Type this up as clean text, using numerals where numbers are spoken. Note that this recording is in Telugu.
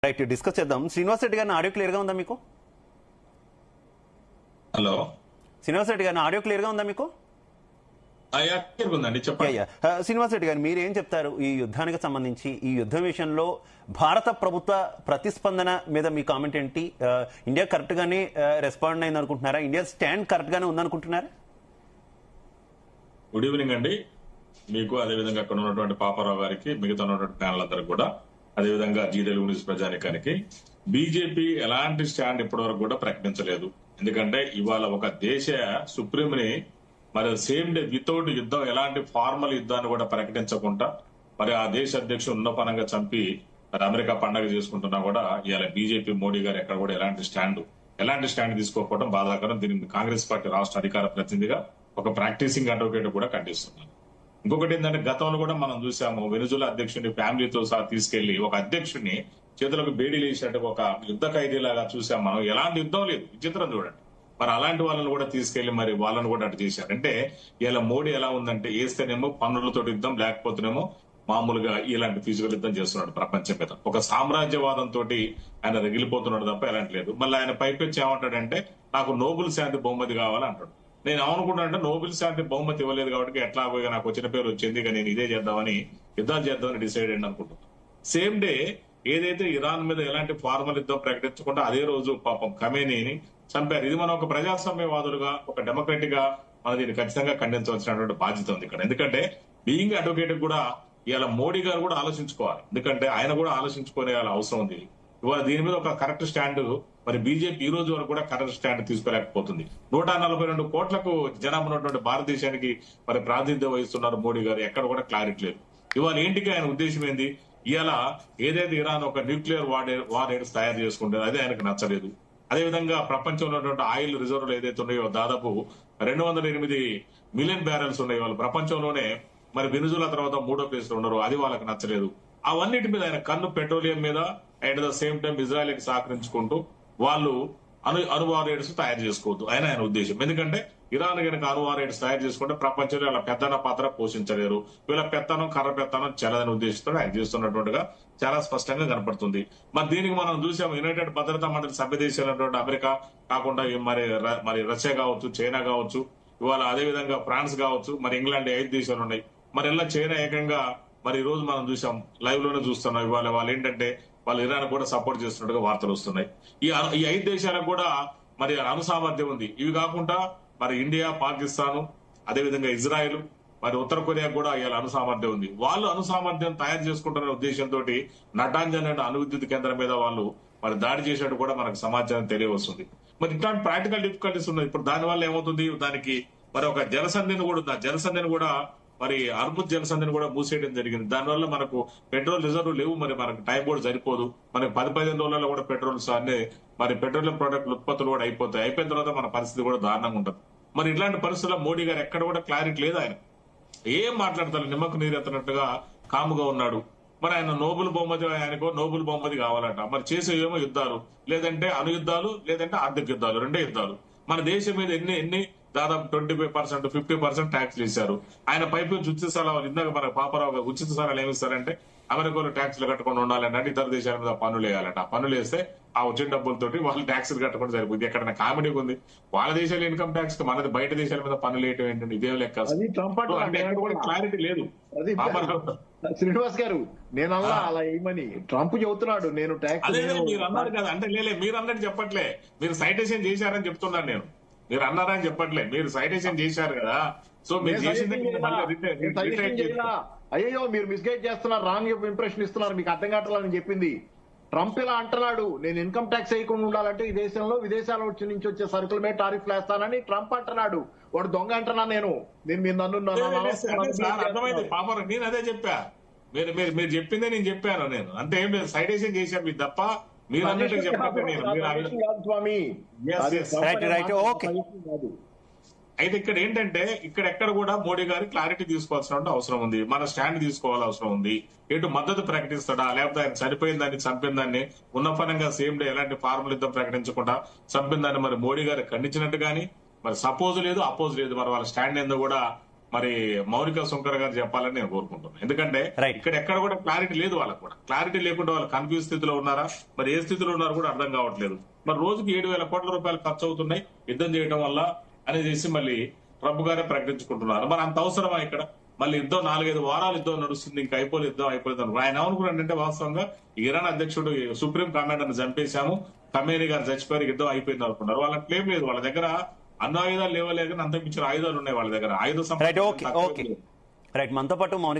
రైట్, డిస్కస్ చేద్దాం. శ్రీనివాస్ రెడ్డి గారిని ఆడియో క్లియర్ గా ఉందా మీకు? హలో శ్రీనివాస్ రెడ్డి గారిని ఆడియో క్లియర్ గా ఉందా మీకు? ఉందండి, చెప్పండి. శ్రీనివాస్ రెడ్డి గారు, మీరేం చెప్తారు ఈ యుద్ధానికి సంబంధించి? ఈ యుద్ధం విషయంలో భారత ప్రభుత్వ ప్రతిస్పందన మీద మీ కామెంట్ ఏంటి? ఇండియా కరెక్ట్ గానే రెస్పాండ్ అయింది అనుకుంటున్నారా? ఇండియా స్టాండ్ కరెక్ట్ గానే ఉందనుకుంటున్నారా? గుడ్ ఈవినింగ్ అండి మీకు, అదేవిధంగా అక్కడ ఉన్నటువంటి పాపారావు గారికి, మిగతా ఉన్నటువంటి ప్యానల్ అందరికి కూడా, అదేవిధంగా జీ తెలుగు న్యూస్ ప్రజానికానికి. బీజేపీ ఎలాంటి స్టాండ్ ఇప్పటి వరకు కూడా ప్రకటించలేదు. ఎందుకంటే ఇవాళ ఒక దేశ సుప్రీంని మరి సేమ్ డే వితౌట్ యుద్ధం, ఎలాంటి ఫార్మల్ యుద్ధాన్ని కూడా ప్రకటించకుండా మరి ఆ దేశ అధ్యక్షుడు ఉన్నపనంగా చంపి మరి అమెరికా పండగ చేసుకుంటున్నా కూడా ఇవాళ బీజేపీ మోడీ గారు ఎక్కడ కూడా ఎలాంటి స్టాండ్ తీసుకోకపోవడం బాధాకరం. దీనికి కాంగ్రెస్ పార్టీ రాష్ట్ర అధికార ప్రతినిధిగా ఒక ప్రాక్టీసింగ్ అడ్వకేట్ కూడా ఖండిస్తున్నాను. ఇంకొకటి ఏంటంటే, గతంలో కూడా మనం చూసాము, వెనుజులా అధ్యక్షుడిని ఫ్యామిలీతో సహా తీసుకెళ్లి ఒక అధ్యక్షుడిని చేతులకు బేడీలు వేసినట్టు ఒక యుద్ధ ఖైదీలాగా చూసాం మనం. ఎలాంటి యుద్ధం లేదు, విచిత్రం చూడండి. మరి అలాంటి వాళ్ళని కూడా తీసుకెళ్లి మరి వాళ్ళని కూడా అటు చేశారు. అంటే ఇలా మోడీ ఎలా ఉందంటే, వేస్తేనేమో పన్నులతో యుద్ధం, లేకపోతేనేమో మామూలుగా ఇలాంటి ఫిజికల్ యుద్ధం చేస్తున్నాడు ప్రపంచం మీద. ఒక సామ్రాజ్యవాదంతో ఆయన రగిలిపోతున్నాడు తప్ప ఎలాంటి లేదు. మళ్ళీ ఆయన పైపెచ్చి ఏమంటాడంటే, నాకు నోబెల్ శాంతి బహుమతి కావాలంటాడు. నేను ఏమనుకుంటానంటే, నోబెల్ శాంతి బహుమతి ఇవ్వలేదు కాబట్టి ఎట్లా పోయి నాకు వచ్చిన పేరు వచ్చింది, ఇక నేను ఇదే చేద్దామని, యుద్ధాలు చేద్దామని డిసైడ్ అయ్యండి అనుకుంటున్నాను. సేమ్ డే ఏదైతే ఇరాన్ మీద ఎలాంటి ఫార్మల్ యుద్ధం ప్రకటించకుండా అదే రోజు పాపం ఖమేనీని చంపారు. ఇది మనం ఒక ప్రజాస్వామ్యవాదులుగా, ఒక డెమోక్రటిక్ గా మనం దీన్ని ఖచ్చితంగా ఖండించవలసినటువంటి బాధ్యత ఉంది ఇక్కడ. ఎందుకంటే బీయింగ్ అడ్వకేట్ కూడా ఇవాళ మోడీ గారు కూడా ఆలోచించుకోవాలి. ఎందుకంటే ఆయన కూడా ఆలోచించుకునే అవసరం ఉంది. ఇవాళ దీని మీద ఒక కరెక్ట్ స్టాండ్ మరి బీజేపీ ఈ రోజు వరకు కూడా కరెక్ట్ స్టాండ్ తీసుకోలేకపోతుంది. 142 కోట్లకు జనాభా ఉన్నటువంటి భారతదేశానికి మరి ప్రాతినిధ్యం వహిస్తున్నారు మోడీ గారు. ఎక్కడ కూడా క్లారిటీ లేదు. ఇవాళ ఏంటికి ఆయన ఉద్దేశం ఏంది? ఇవాళ ఏదైతే ఇరాన్ ఒక న్యూక్లియర్ వార్ తయారు చేసుకుంటుందో అదే ఆయనకు నచ్చలేదు. అదేవిధంగా ప్రపంచంలో ఉన్నటువంటి ఆయిల్ రిజర్వులు ఏదైతే ఉన్నాయో దాదాపు 208 మిలియన్ బ్యారెల్స్ ఉన్నాయి. వాళ్ళు ప్రపంచంలోనే మరి వెనుజులా తర్వాత 3వ ప్లేస్ లో ఉన్నారు. అది వాళ్ళకి నచ్చలేదు. అవన్నిటి మీద ఆయన కన్ను పెట్రోలియం మీద, at the same time Israel కి సహకరించుకుంటూ వాళ్ళు అణువారేడ్స్ తయారు చేసుకోవద్దు ఆయన ఉద్దేశం. ఎందుకంటే ఇరాన్ కనుక అణువారేడ్స్ తయారు చేసుకుంటే ప్రపంచంలో వాళ్ళ పెద్దన పాత్ర పోషించలేరు. వీళ్ళ పెత్తనం, కర్ర పెత్తనం చెల్లదని ఉద్దేశంతో ఆయన చేస్తున్నట్టుగా చాలా స్పష్టంగా కనపడుతుంది. మరి దీనికి మనం చూసాం, యునైటెడ్ భద్రతా మండలి సభ్య దేశాలైనటువంటి అమెరికా కాకుండా మరి రష్యా కావచ్చు, చైనా కావచ్చు, ఇవాళ అదేవిధంగా ఫ్రాన్స్ కావచ్చు, మరి ఇంగ్లాండ్ 5 దేశాలు ఉన్నాయి. మరి ఇలా చైనా ఏకంగా మరి ఈ రోజు మనం చూసాం, లైవ్ లోనే చూస్తున్నాం. ఇవాళ వాళ్ళు ఏంటంటే వాళ్ళు ఇరాన్ కూడా సపోర్ట్ చేస్తున్నట్టుగా వార్తలు వస్తున్నాయి. ఈ 5 దేశాలకు కూడా మరి అణు సామర్థ్యం ఉంది. ఇవి కాకుండా మరి ఇండియా, పాకిస్తాన్, అదేవిధంగా ఇజ్రాయెల్, మరి ఉత్తర కొరియా కూడా ఇవాళ అణు సామర్థ్యం ఉంది. వాళ్ళు అణు సామర్థ్యం తయారు చేసుకుంటున్న ఉద్దేశంతో నటాంజ్ అనే అణు విద్యుత్ కేంద్రం మీద వాళ్ళు మరి దాడి చేసినట్టు కూడా మనకు సమాచారం తెలియవస్తుంది. మరి ఇట్లాంటి ప్రాక్టికల్ డిఫికల్టీస్ ఉన్నాయి. ఇప్పుడు దానివల్ల ఏమవుతుంది, దానికి మరి ఒక జలసంధిని కూడా ఉంది. ఆ జలసంధిని కూడా మరి అర్బుద్ జలసంధిని కూడా మూసేయడం జరిగింది. దానివల్ల మనకు పెట్రోల్ రిజర్వ్ లేవు. మరి మనకు టైం కూడా సరిపోదు. మనకి 10-15 రోజులలో కూడా పెట్రోల్స్ అన్ని మరి పెట్రోలియం ప్రొడక్ట్ ఉత్పత్తులు కూడా అయిపోతాయి. అయిపోయిన తర్వాత మన పరిస్థితి కూడా దారుణంగా ఉంటుంది. మరి ఇట్లాంటి పరిస్థితుల్లో మోడీ గారు ఎక్కడ కూడా క్లారిటీ లేదు. ఆయన ఏం మాట్లాడతారు, నిమ్మకు నీరెత్తనట్టుగా కాముగా ఉన్నాడు. మరి ఆయన నోబెల్ బహుమతి కావాలంట. మరి చేసేవేమో యుద్ధాలు, లేదంటే అణు యుద్ధాలు, లేదంటే ఆర్థిక యుద్ధాలు, 2 యుద్ధాలు. మన దేశం మీద ఎన్ని దాదాపు 25%, 50% ట్యాక్స్లు ఇచ్చారు. ఆయన పైపు ఉచిత సలహాలు, ఇందాక మన పాపారావు ఉచిత సలహాలు ఏమిస్తారంటే అమెరికాలో ట్యాక్స్లు కట్టుకొని ఉండాలంటే ఇతర దేశాల మీద పన్నులు వేయాలంట. ఆ పన్నులు వేస్తే ఆ వచ్చిన డబ్బులతోటి వాళ్ళు ట్యాక్స్లు కట్టుకుంటే సరిపోతుంది. ఎక్కడైనా కామెడీగా ఉంది. వాళ్ళ దేశాల ఇన్కమ్ ట్యాక్స్ మనది బయట దేశాల మీద పన్నులు వేయటం ఏంటంటే ఇదే లెక్క. అంటే ఎక్కడ కూడా క్లారిటీ లేదు. శ్రీనివాస్ గారు, నేను అలా ఏమని ట్రంప్ చెబుతున్నాడు, నేను ట్యాక్స్ మీరు అన్నారు కదా. అంటే మీరు అన్నట్టు చెప్పట్లే, మీరు సైటేషన్ చేశారని చెప్తున్నాను నేను. మీరు అన్నారని చెప్పట్లే, మీరు సైటేషన్ చేశారు కదా. సో మీరు చేసింది అయ్యో మీరు మిస్గైడ్ చేస్తున్నారు, రాంగ్ ఇంప్రెషన్ ఇస్తున్నారు, మీకు అర్థం కావట్లేదని చెప్పింది. ట్రంప్ ఇలా అంటున్నాడు, నేను ఇన్కమ్ ట్యాక్స్ వేయకుండా ఉండాలంటే ఈ దేశంలో విదేశాల నుంచి వచ్చే సరుకుల మీద టారిఫ్లు వేస్తానని ట్రంప్ అంటున్నాడు. వాడు దొంగ అంటున్నా నేను మీరు నన్ను అర్థమైంది పాప. నేను అదే చెప్పా, మీరు చెప్పిందే నేను చెప్పాను. నేను అంటే ఏం లేదు, సైటేషన్ చేశాను మీరు తప్ప. మీరు అన్నట్టు స్వామి. అయితే ఇక్కడ ఏంటంటే ఇక్కడెక్కడ కూడా మోడీ గారి క్లారిటీ తీసుకోవాల్సిన అవసరం ఉంది. మన స్టాండ్ తీసుకోవాల్సిన అవసరం ఉంది. ఎటు మద్దతు ప్రకటిస్తాడా, లేకపోతే ఆయన చనిపోయిన దాన్ని, చంపిన దాన్ని ఉన్నపనంగా సేమ్ డే ఎలాంటి ఫార్మల్ యుద్ధం ప్రకటించకుండా చంపిన దాన్ని మరి మోడీ గారు ఖండించినట్టు గానీ మరి సపోజ్ లేదు, అపోజ్ లేదు. మరి వాళ్ళ స్టాండ్ ఏందో కూడా మరి మౌనిక సుంకర్ గారు చెప్పాలని నేను కోరుకుంటున్నాను. ఎందుకంటే Right. ఇక్కడ ఎక్కడ కూడా క్లారిటీ లేదు వాళ్ళకు కూడా. క్లారిటీ లేకుండా వాళ్ళు కన్ఫ్యూజ్ స్థితిలో ఉన్నారా, మరి ఏ స్థితిలో ఉన్నారు కూడా అర్థం కావట్లేదు. మరి రోజుకి 7,000 కోట్ల రూపాయలు ఖర్చు అవుతున్నాయి యుద్ధం చేయడం వల్ల అని చేసి మళ్ళీ ట్రంప్ గారే ప్రకటించుకుంటున్నారు. మరి అంత అవసరమా ఇక్కడ? మళ్ళీ యుద్ధం 4-5 వారాలు యుద్ధం నడుస్తుంది, ఇంకా అయిపోలేదు యుద్ధం అయిపోలేదు అని ఆయన ఏమనుకున్నాడంటే వాస్తవంగా ఇరాన్ అధ్యక్షుడు సుప్రీం కమాండర్ని చంపేశాము, ఖమేనీ గారు చచ్చిపోయారు, యుద్ధం అయిపోయింది అనుకున్నారు. వాళ్ళకి క్లెయిమ్ లేదు, వాళ్ళ దగ్గర అన్ని ఆయుధాలు లేవలేక అంతకు మించిన ఆయుధాలు ఉన్నాయి వాళ్ళ దగ్గర. ఆయుధ రైట్, ఓకే ఓకే రైట్. మనతో పాటు మౌనిక